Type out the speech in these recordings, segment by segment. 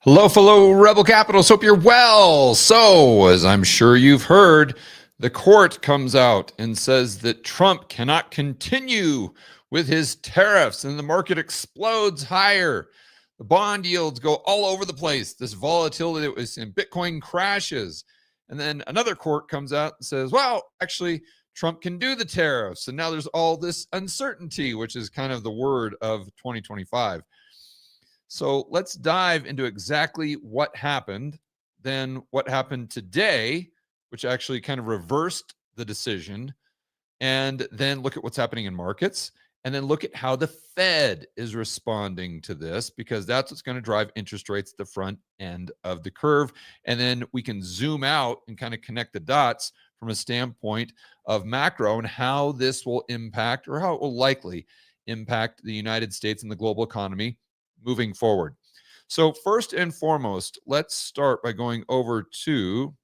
Hello, fellow Rebel Capitals. Hope you're well. So, as I'm sure you've heard, the court comes out and says that Trump cannot continue with his tariffs, and the market explodes higher. The bond yields go all over the place. This volatility that was in Bitcoin crashes. And then another court comes out and says, well, actually, Trump can do the tariffs. And now there's all this uncertainty, which is kind of the word of 2025. So let's dive into exactly what happened, then what happened today, which actually kind of reversed the decision, and then look at what's happening in markets, and then look at how the Fed is responding to this, because that's what's going to drive interest rates at the front end of the curve. And then we can zoom out and kind of connect the dots from a standpoint of macro and how this will impact, or how it will likely impact, the United States and the global economy moving forward. So first and foremost, let's start by going over to,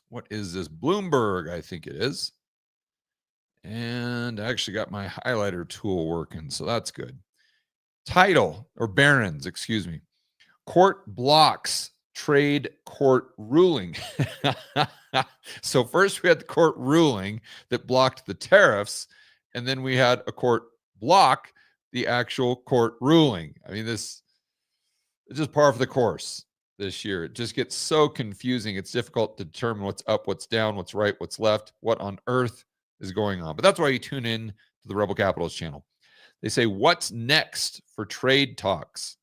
what is this? Bloomberg, I think it is. And I actually got my highlighter tool working, so that's good. Title, or Barron's, excuse me. Court blocks trade court ruling. So first we had the court ruling that blocked the tariffs, and then we had a court block the actual court ruling. I mean, this is just par for the course this year. It just gets so confusing. It's difficult to determine what's up, what's down, what's right, what's left, what on earth is going on. But that's why you tune in to the Rebel Capitals channel. They say, what's next for trade talks?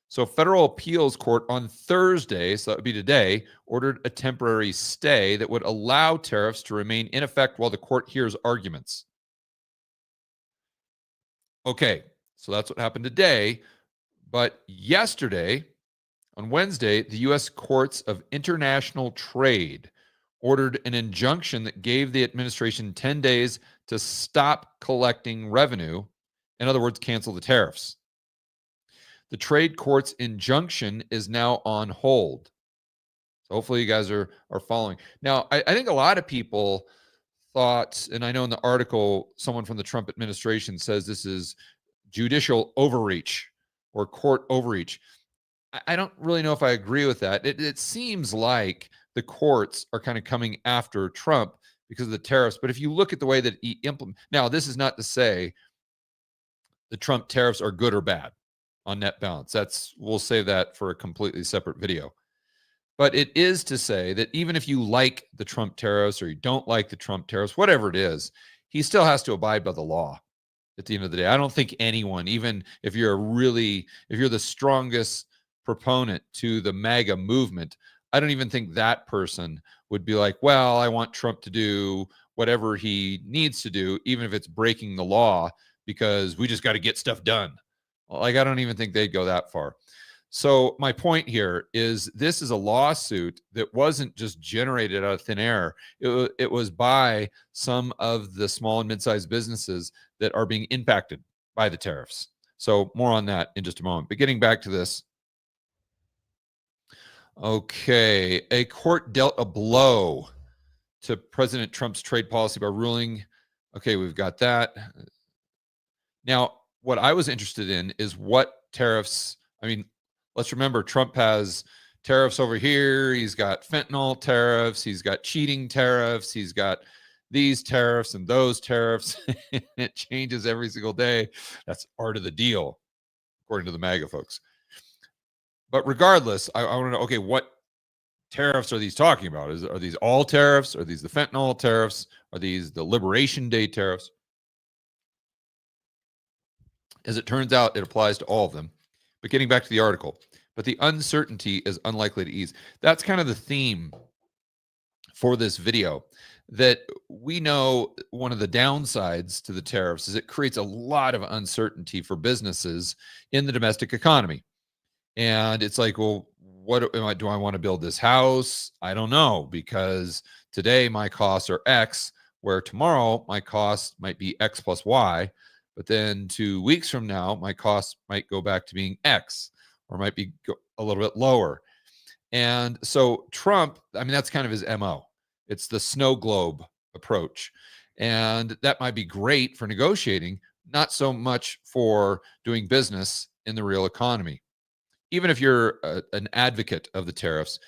So federal appeals court on Thursday, so that would be today, ordered a temporary stay that would allow tariffs to remain in effect while the court hears arguments. Okay, so that's what happened today. But yesterday, on Wednesday, the U.S. Courts of International Trade ordered an injunction that gave the administration 10 days to stop collecting revenue. In other words, cancel the tariffs. The trade court's injunction is now on hold. So hopefully you guys are following. Now, I think a lot of people thought, and I know in the article, someone from the Trump administration says this is judicial overreach or court overreach. I don't really know if I agree with that. It seems like the courts are kind of coming after Trump because of the tariffs. But if you look at the way that he implements, now this is not to say the Trump tariffs are good or bad on net balance. We'll save that for a completely separate video. But it is to say that even if you like the Trump tariffs or you don't like the Trump tariffs, whatever it is, he still has to abide by the law at the end of the day. I don't think anyone, even if you're the strongest proponent to the MAGA movement, I don't even think that person would be like, well, I want Trump to do whatever he needs to do, even if it's breaking the law, because we just got to get stuff done. Like, I don't even think they'd go that far. So my point here is, this is a lawsuit that wasn't just generated out of thin air. It was by some of the small and mid-sized businesses that are being impacted by the tariffs. So more on that in just a moment. But getting back to this. Okay, a court dealt a blow to President Trump's trade policy by ruling. Okay, we've got that. Now, what I was interested in is what tariffs, I mean, let's remember, Trump has tariffs over here. He's got fentanyl tariffs. He's got cheating tariffs. He's got these tariffs and those tariffs. It changes every single day. That's part of the deal, according to the MAGA folks. But regardless, I want to know, okay, what tariffs are these talking about? Are these all tariffs? Are these the fentanyl tariffs? Are these the Liberation Day tariffs? As it turns out, it applies to all of them. But getting back to the article, but the uncertainty is unlikely to ease. That's kind of the theme for this video, that we know one of the downsides to the tariffs is it creates a lot of uncertainty for businesses in the domestic economy. And it's like, well, do I want to build this house? I don't know, because today my costs are X, where tomorrow my cost might be X plus Y. But then 2 weeks from now, my costs might go back to being X, or might be a little bit lower. And so Trump, I mean, that's kind of his MO. It's the snow globe approach. And that might be great for negotiating, not so much for doing business in the real economy. even if you're an advocate of the tariffs,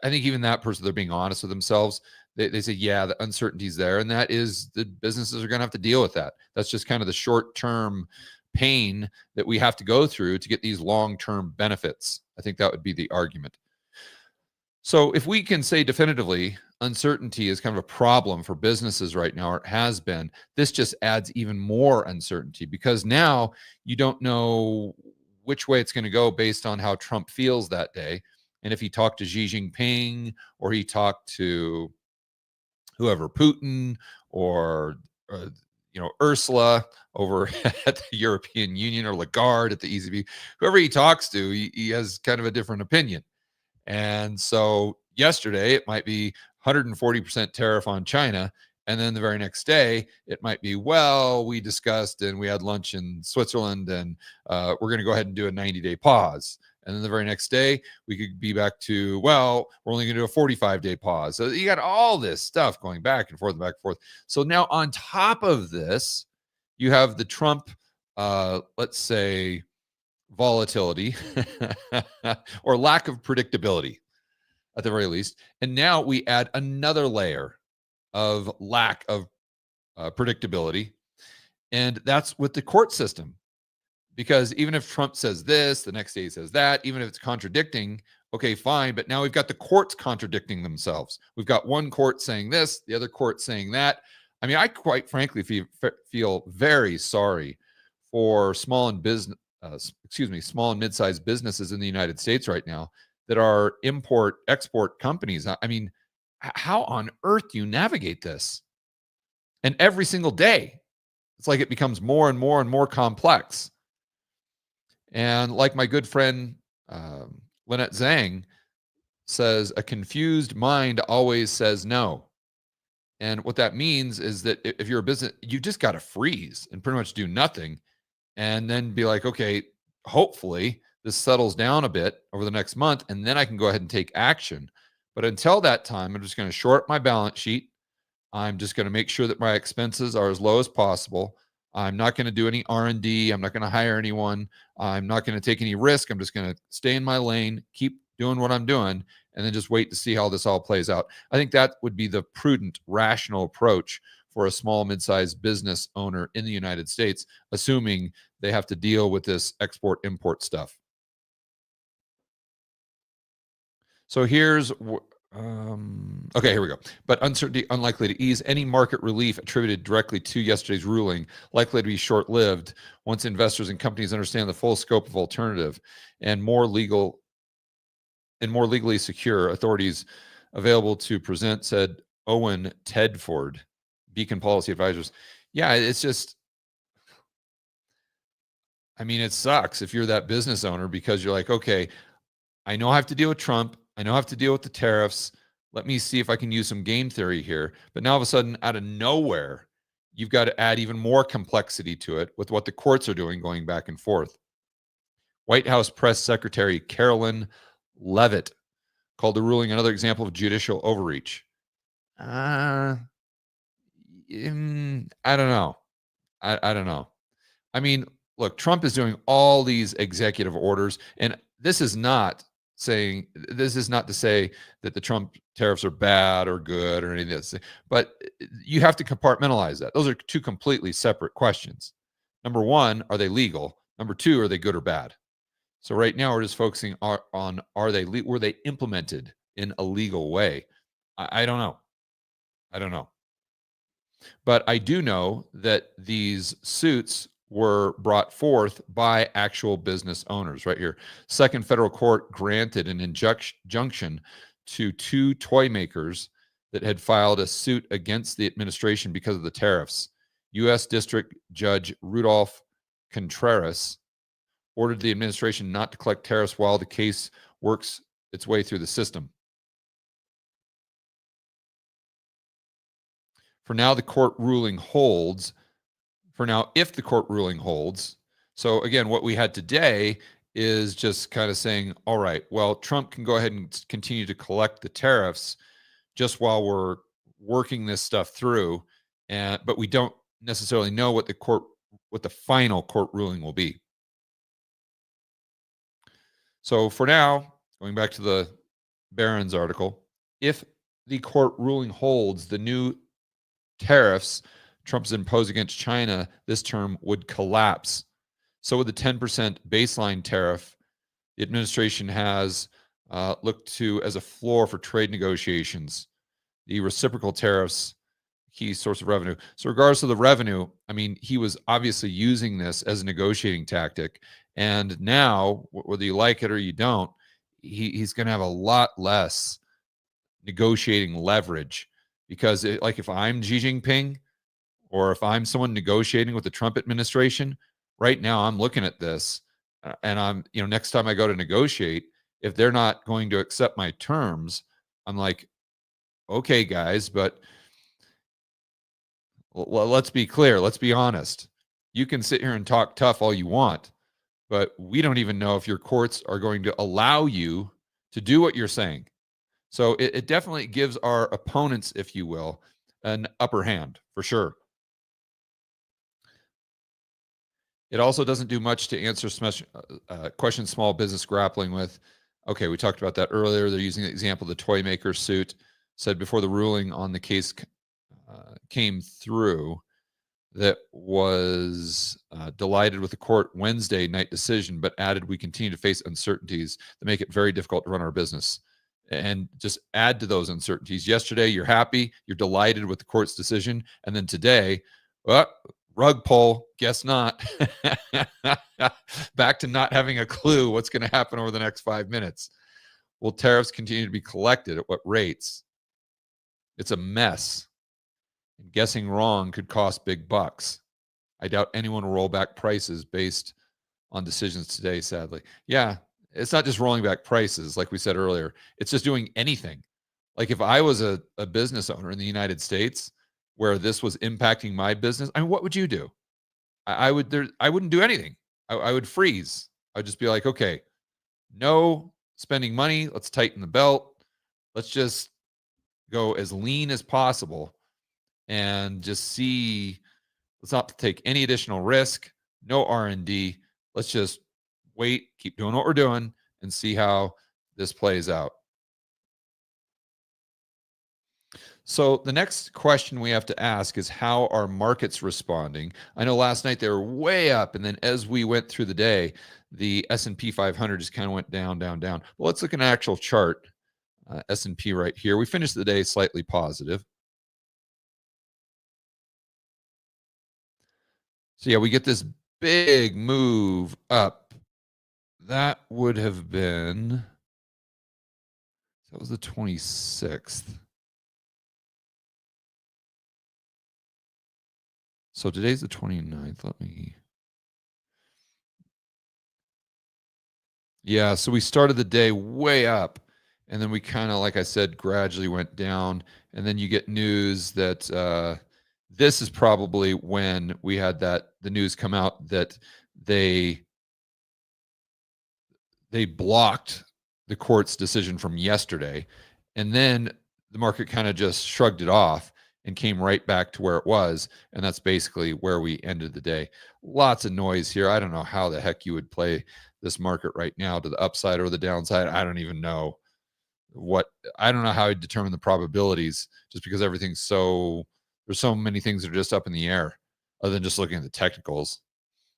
I think even that person, they're being honest with themselves. They say, yeah, the uncertainty's there, and that is the businesses are going to have to deal with that. That's just kind of the short term pain that we have to go through to get these long term benefits. I think that would be the argument. So if we can say definitively uncertainty is kind of a problem for businesses right now, or it has been, this just adds even more uncertainty because now you don't know which way it's going to go based on how Trump feels that day. And if he talked to Xi Jinping or he talked to whoever, Putin or Ursula over at the European Union or Lagarde at the ECB, whoever he talks to, he has kind of a different opinion. And so yesterday it might be 140% tariff on China. And then the very next day, it might be, well, we discussed and we had lunch in Switzerland and we're going to go ahead and do a 90-day pause. And then the very next day, we could be back to, well, we're only going to do a 45-day pause. So you got all this stuff going back and forth and back and forth. So now on top of this, you have the Trump, let's say, volatility or lack of predictability at the very least. And now we add another layer of lack of predictability. And that's with the court system. Because even if Trump says this, the next day he says that, even if it's contradicting, okay, fine. But now we've got the courts contradicting themselves. We've got one court saying this, the other court saying that. I mean, I quite frankly feel very sorry for small and mid-sized businesses in the United States right now that are import-export companies. I mean, how on earth do you navigate this? And every single day, it's like it becomes more and more and more complex. And like my good friend Lynette Zhang says, a confused mind always says no. And what that means is that if you're a business, you just got to freeze and pretty much do nothing and then be like, okay, hopefully this settles down a bit over the next month and then I can go ahead and take action. But until that time, I'm just going to short my balance sheet. I'm just going to make sure that my expenses are as low as possible. I'm not going to do any R&D. I'm not going to hire anyone. I'm not going to take any risk. I'm just going to stay in my lane, keep doing what I'm doing, and then just wait to see how this all plays out. I think that would be the prudent, rational approach for a small, mid-sized business owner in the United States, assuming they have to deal with this export-import stuff. So here's okay, here we go. But uncertainty unlikely to ease. Any market relief attributed directly to yesterday's ruling likely to be short-lived once investors and companies understand the full scope of alternative and more legally secure authorities available to present, said Owen Tedford, Beacon Policy Advisors. Yeah, it's just, I mean, it sucks if you're that business owner because you're like, okay, I know I have to deal with Trump. I know I have to deal with the tariffs. Let me see if I can use some game theory here. But now all of a sudden, out of nowhere, you've got to add even more complexity to it with what the courts are doing going back and forth. White House Press Secretary Carolyn Leavitt called the ruling another example of judicial overreach. I don't know. I don't know. I mean, look, Trump is doing all these executive orders, and this is not to say that the Trump tariffs are bad or good or anything. But you have to compartmentalize that. Those are two completely separate questions. Number one, are they legal? Number two, are they good or bad? So right now we're just focusing on were they implemented in a legal way? I don't know. I don't know. But I do know that these suits were brought forth by actual business owners right here. Second federal court granted an injunction to two toy makers that had filed a suit against the administration because of the tariffs. U.S. District Judge Rudolph Contreras ordered the administration not to collect tariffs while the case works its way through the system. For now, the court ruling holds. For now, if the court ruling holds. So again, what we had today is just kind of saying, all right, well, Trump can go ahead and continue to collect the tariffs just while we're working this stuff through. But we don't necessarily know what the final court ruling will be. So for now, going back to the Barron's article, if the court ruling holds, the new tariffs Trump's imposed against China this term would collapse. So would the 10% baseline tariff the administration has looked to as a floor for trade negotiations. The reciprocal tariffs, key source of revenue. So regardless of the revenue, I mean, he was obviously using this as a negotiating tactic. And now, whether you like it or you don't, he's going to have a lot less negotiating leverage because like if I'm Xi Jinping or if I'm someone negotiating with the Trump administration, right now I'm looking at this and I'm, next time I go to negotiate, if they're not going to accept my terms, I'm like, okay, guys, but let's be clear. Let's be honest. You can sit here and talk tough all you want, but we don't even know if your courts are going to allow you to do what you're saying. So it definitely gives our opponents, if you will, an upper hand for sure. It also doesn't do much to answer questions small business grappling with. Okay, we talked about that earlier. They're using the example of the toy maker suit. Said before the ruling on the case came through, that was delighted with the court Wednesday night decision, but added we continue to face uncertainties that make it very difficult to run our business. And just add to those uncertainties. Yesterday, you're happy, you're delighted with the court's decision. And then today, well, rug pull, guess not. Back to not having a clue what's going to happen over the next 5 minutes. Will tariffs continue to be collected at what rates? It's a mess. And guessing wrong could cost big bucks. I doubt anyone will roll back prices based on decisions today, sadly. Yeah, it's not just rolling back prices, like we said earlier. It's just doing anything. Like if I was a business owner in the United States where this was impacting my business, I mean, what would you do? I wouldn't do anything. I would freeze. I'd just be like, okay, no spending money. Let's tighten the belt. Let's just go as lean as possible and just see. Let's not take any additional risk. No R&D. Let's just wait, keep doing what we're doing, and see how this plays out. So the next question we have to ask is how are markets responding? I know last night they were way up, and then as we went through the day, the S&P 500 just kind of went down, down, down. Well, let's look at an actual chart. S&P right here. We finished the day slightly positive. So yeah, we get this big move up. That would have been, that was the 26th. So today's the 29th. Yeah, so we started the day way up, and then we kind of, like I said, gradually went down. And then you get news that this is probably when we had the news come out that they blocked the court's decision from yesterday. And then the market kind of just shrugged it off and came right back to where it was. And that's basically where we ended the day. Lots of noise here. I don't know how the heck you would play this market right now to the upside or the downside. I don't even know I don't know how you determine the probabilities just because there's so many things that are just up in the air other than just looking at the technicals.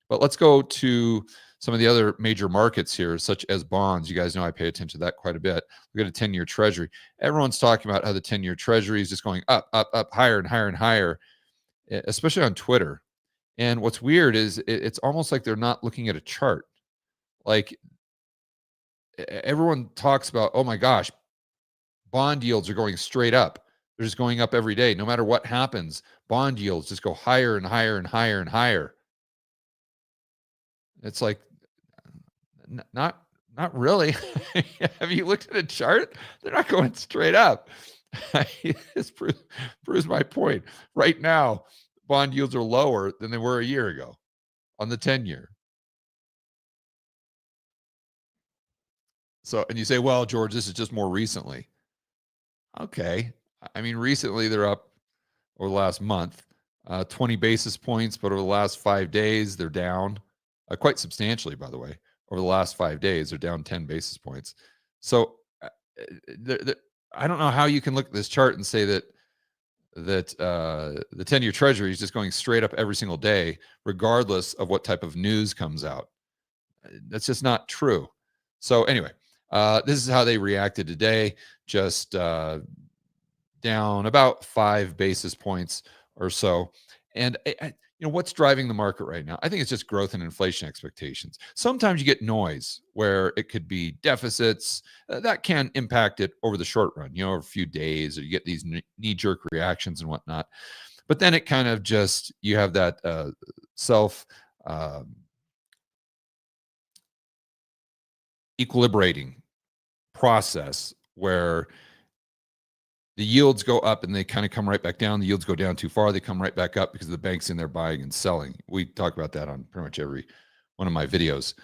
But let's go to some of the other major markets here, such as bonds. You guys know I pay attention to that quite a bit. Look at a 10-year treasury. Everyone's talking about how the 10-year treasury is just going up, up, up, higher and higher and higher, especially on Twitter. And what's weird is it's almost like they're not looking at a chart. Like everyone talks about, oh my gosh, bond yields are going straight up. They're just going up every day. No matter what happens, bond yields just go higher and higher and higher and higher. It's like, not really. Have you looked at a chart? They're not going straight up. This proves my point. Right now, bond yields are lower than they were a year ago on the 10-year. So, and you say, well, George, this is just more recently. Okay. I mean, recently they're up over the last month, 20 basis points, but over the last 5 days, they're down quite substantially, by the way. over the last 5 days. They're down 10 basis points. So I don't know how you can look at this chart and say that the 10-year treasury is just going straight up every single day, regardless of what type of news comes out. That's just not true. So anyway, this is how they reacted today, just down about 5 basis points or so. And what's driving the market right now? I think it's just growth and inflation expectations. Sometimes you get noise where it could be deficits that can impact it over the short run, over a few days, or you get these knee-jerk reactions and whatnot. But then it kind of just, you have that self equilibrating process where the yields go up and they kind of come right back down. The yields go down too far, they come right back up because the bank's in there buying and selling. We talk about that on pretty much every one of my videos.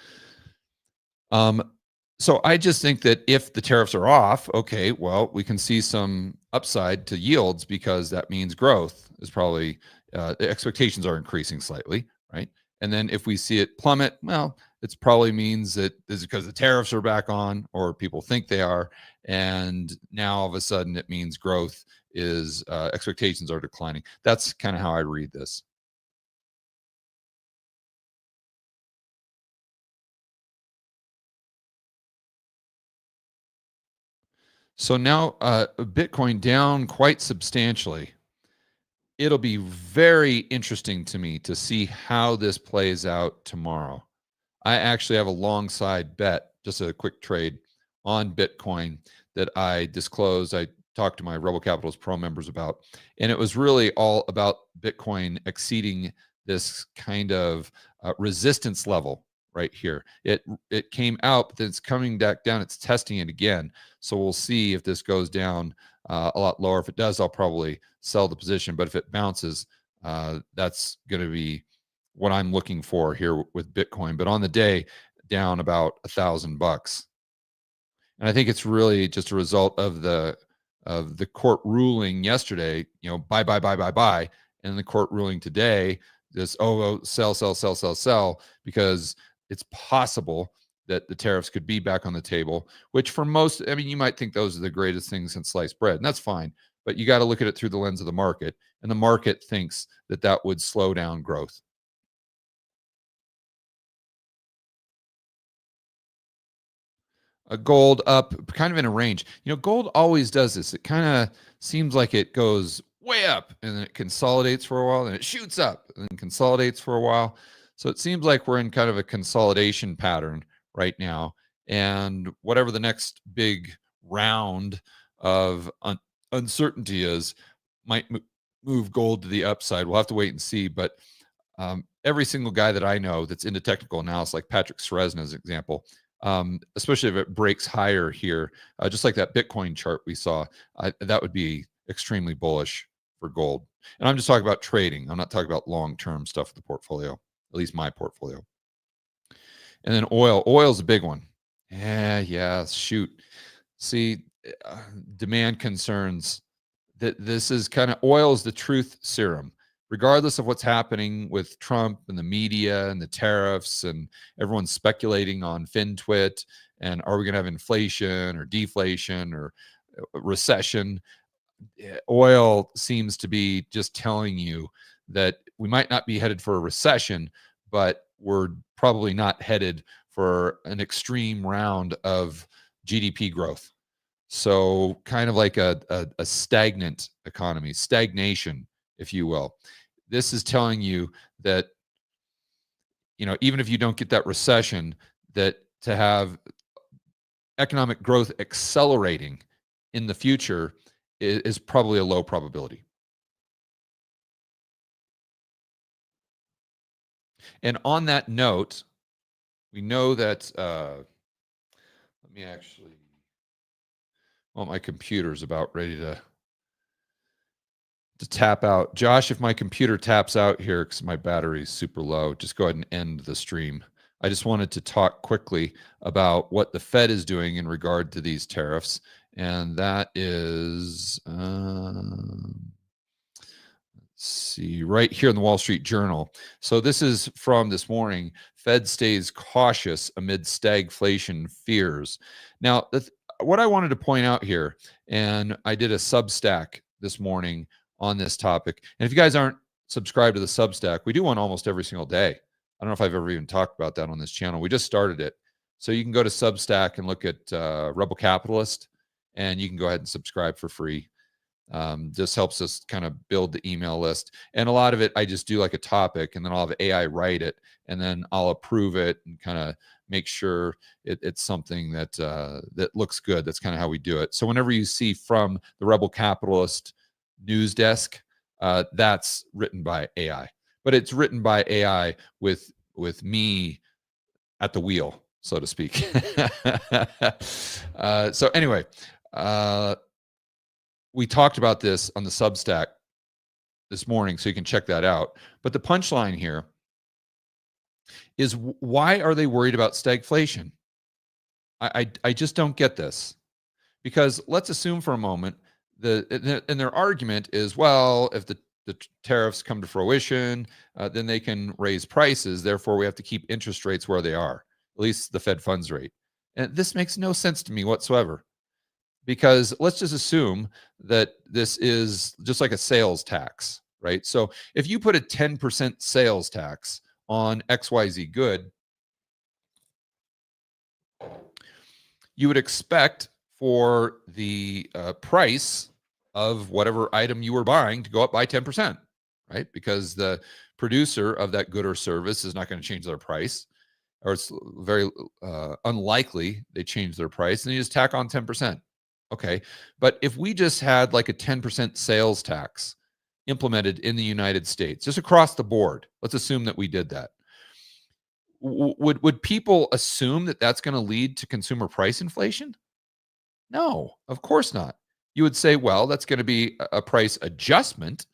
So I just think that if the tariffs are off, okay, well, we can see some upside to yields because that means growth is probably, the expectations are increasing slightly, right? And then if we see it plummet, well, it probably means that this is because the tariffs are back on, or people think they are. And now all of a sudden it means growth is, expectations are declining. That's kind of how I read this. So now Bitcoin down quite substantially. It'll be very interesting to me to see how this plays out tomorrow. I actually have a long side bet, just a quick trade on Bitcoin that I disclosed. I talked to my Rebel Capitals Pro members about, and it was really all about Bitcoin exceeding this kind of resistance level right here. It came out, but then it's coming back down. It's testing it again. So we'll see if this goes down a lot lower. If it does, I'll probably sell the position. But if it bounces, that's going to be what I'm looking for here with Bitcoin. But on the day, down about $1,000. And I think it's really just a result of the court ruling yesterday, buy, buy, buy, buy, buy. And the court ruling today, this, sell, sell, sell, sell, sell, because it's possible that the tariffs could be back on the table, which for most, I mean, you might think those are the greatest things since sliced bread, and that's fine. But you got to look at it through the lens of the market. And the market thinks that that would slow down growth. A gold up kind of in a range. Gold always does this. It kind of seems like it goes way up and then it consolidates for a while, and it shoots up and then consolidates for a while. So it seems like we're in kind of a consolidation pattern right now. And whatever the next big round of uncertainty is, might move gold to the upside. We'll have to wait and see. But every single guy that I know that's into technical analysis, like Patrick Sresna as an example, especially if it breaks higher here, just like that Bitcoin chart we saw, that would be extremely bullish for gold. And I'm just talking about trading. I'm not talking about long-term stuff with the portfolio, at least my portfolio. And then oil's a big one. Yeah, shoot. See, demand concerns. That this is kind of, oil is the truth serum. Regardless of what's happening with Trump and the media and the tariffs and everyone speculating on FinTwit and are we going to have inflation or deflation or recession, oil seems to be just telling you that we might not be headed for a recession, but we're probably not headed for an extreme round of GDP growth. So kind of like a stagnant economy, stagnation, if you will. This is telling you that, even if you don't get that recession, that to have economic growth accelerating in the future is probably a low probability. And on that note, we know that, let me actually, well, my computer's about ready to tap out. Josh, if my computer taps out here because my battery is super low, just go ahead and end the stream. I just wanted to talk quickly about what the Fed is doing in regard to these tariffs. And that is, let's see right here in the Wall Street Journal. So this is from this morning. Fed stays cautious amid stagflation fears. Now, what I wanted to point out here, and I did a Substack this morning on this topic. And if you guys aren't subscribed to the Substack, we do one almost every single day. I don't know if I've ever even talked about that on this channel. We just started it. So you can go to Substack and look at Rebel Capitalist, and you can go ahead and subscribe for free. This helps us kind of build the email list. And a lot of it, I just do like a topic, and then I'll have AI write it, and then I'll approve it and kind of make sure it's something that that looks good. That's kind of how we do it. So whenever you see from the Rebel Capitalist news desk, that's written by AI, but it's written by AI with me at the wheel, so to speak. So anyway, we talked about this on the Substack this morning, so you can check that out. But the punchline here is, why are they worried about stagflation? I just don't get this. Because let's assume for a moment, and their argument is, well, if the tariffs come to fruition, then they can raise prices. Therefore, we have to keep interest rates where they are, at least the Fed funds rate. And this makes no sense to me whatsoever. Because let's just assume that this is just like a sales tax, right? So if you put a 10% sales tax on XYZ good, you would expect for the price of whatever item you were buying to go up by 10%, right? Because the producer of that good or service is not going to change their price, or it's very unlikely they change their price, and you just tack on 10%. Okay, but if we just had like a 10% sales tax implemented in the United States, just across the board, let's assume that we did that. Would people assume that that's going to lead to consumer price inflation? No, of course not. You would say, well, that's going to be a price adjustment.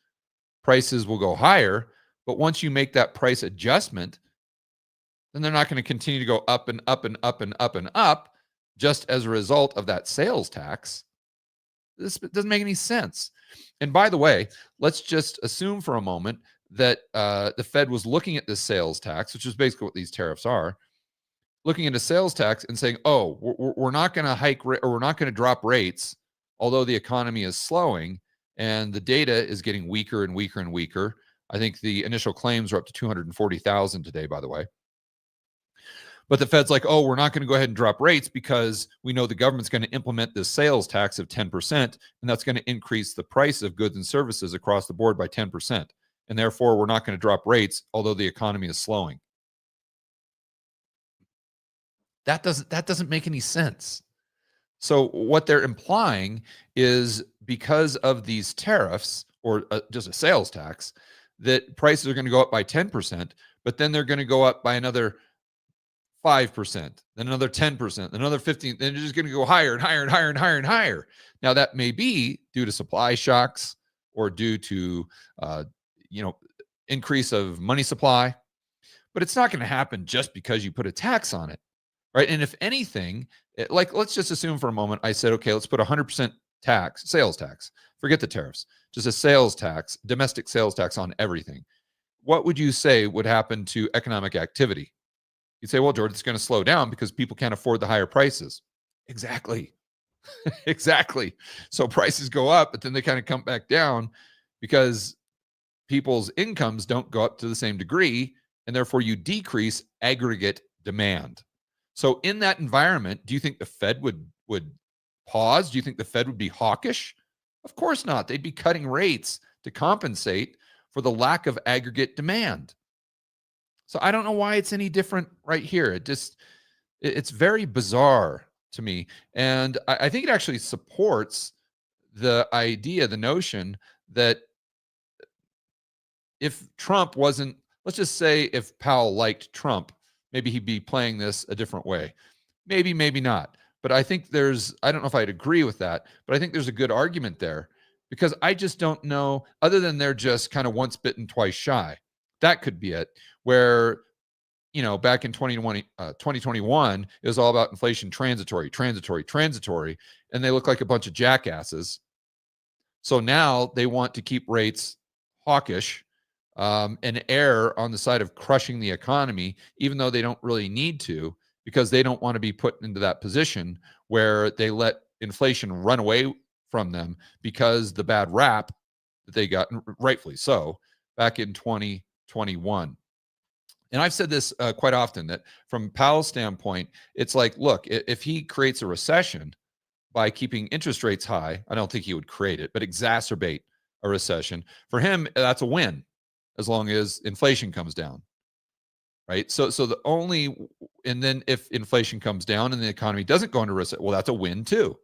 Prices will go higher, but once you make that price adjustment, then they're not going to continue to go up and up and up and up and up just as a result of that sales tax. This doesn't make any sense. And by the way, let's just assume for a moment that the Fed was looking at this sales tax, which is basically what these tariffs are, looking at a sales tax and saying, oh, we're not going to hike or we're not going to drop rates, although the economy is slowing and the data is getting weaker and weaker and weaker. I think the initial claims are up to 240,000 today, by the way. But the Fed's like, oh, we're not going to go ahead and drop rates because we know the government's going to implement this sales tax of 10%, and that's going to increase the price of goods and services across the board by 10%. And therefore, we're not going to drop rates, although the economy is slowing. That doesn't make any sense. So what they're implying is, because of these tariffs, or just a sales tax, that prices are going to go up by 10%, but then they're going to go up by another 5%, then another 10%, then another 15%, then it's just going to go higher and higher and higher and higher and higher. Now, that may be due to supply shocks or due to, increase of money supply, but it's not going to happen just because you put a tax on it, right? And if anything, like, let's just assume for a moment, I said, okay, let's put 100% tax, sales tax, forget the tariffs, just a sales tax, domestic sales tax on everything. What would you say would happen to economic activity? You'd say, well, George, it's going to slow down because people can't afford the higher prices. Exactly. Exactly. So prices go up, but then they kind of come back down because people's incomes don't go up to the same degree, and therefore you decrease aggregate demand. So in that environment, do you think the Fed would pause? Do you think the Fed would be hawkish? Of course not. They'd be cutting rates to compensate for the lack of aggregate demand. So I don't know why it's any different right here. It's very bizarre to me. And I think it actually supports the idea, the notion that if Trump wasn't, let's just say if Powell liked Trump, maybe he'd be playing this a different way. Maybe, maybe not. But I think I don't know if I'd agree with that, but I think there's a good argument there, because I just don't know, other than they're just kind of once bitten, twice shy. That could be it, where, back in 2021, it was all about inflation transitory, and they look like a bunch of jackasses. So now they want to keep rates hawkish and err on the side of crushing the economy, even though they don't really need to, because they don't want to be put into that position where they let inflation run away from them because the bad rap that they got, rightfully so, back in 2021. And I've said this quite often, that from Powell's standpoint, it's like, look, if he creates a recession by keeping interest rates high, I don't think he would create it, but exacerbate a recession. For him, that's a win, as long as inflation comes down, right? So the only, and then if inflation comes down and the economy doesn't go into recession, well, that's a win too.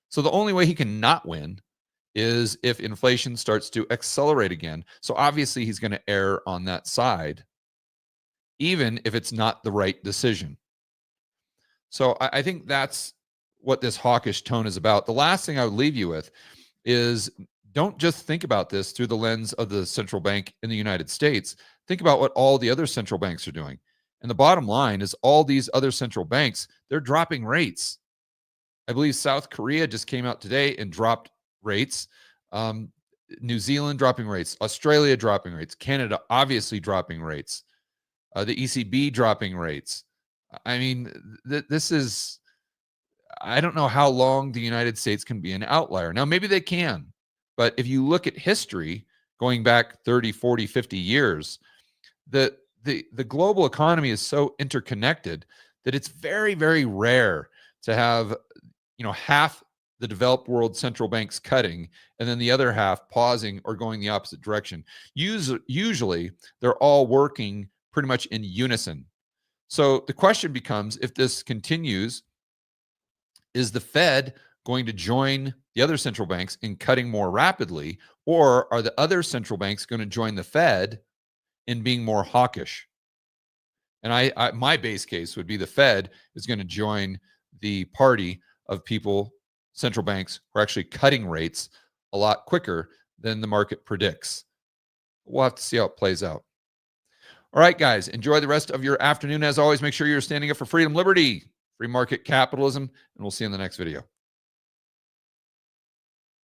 So the only way he can not win is if inflation starts to accelerate again. So obviously he's going to err on that side, even if it's not the right decision. So I think that's what this hawkish tone is about. The last thing I would leave you with is, don't just think about this through the lens of the central bank in the United States. Think about what all the other central banks are doing. And the bottom line is, all these other central banks, they're dropping rates. I believe South Korea just came out today and dropped rates. New Zealand dropping rates, Australia dropping rates, Canada obviously dropping rates, the ECB dropping rates. I mean, this is, I don't know how long the United States can be an outlier. Now, maybe they can, but if you look at history going back 30, 40, 50 years, the global economy is so interconnected that it's very, very rare to have, half the developed world central banks cutting and then the other half pausing or going the opposite direction. Usually they're all working pretty much in unison. So the question becomes, if this continues, is the Fed going to join the other central banks in cutting more rapidly, or are the other central banks going to join the Fed in being more hawkish? And my base case would be the Fed is going to join the party of people, central banks, who are actually cutting rates a lot quicker than the market predicts. We'll have to see how it plays out. All right, guys, enjoy the rest of your afternoon. As always, make sure you're standing up for freedom, liberty, free market capitalism, and we'll see you in the next video.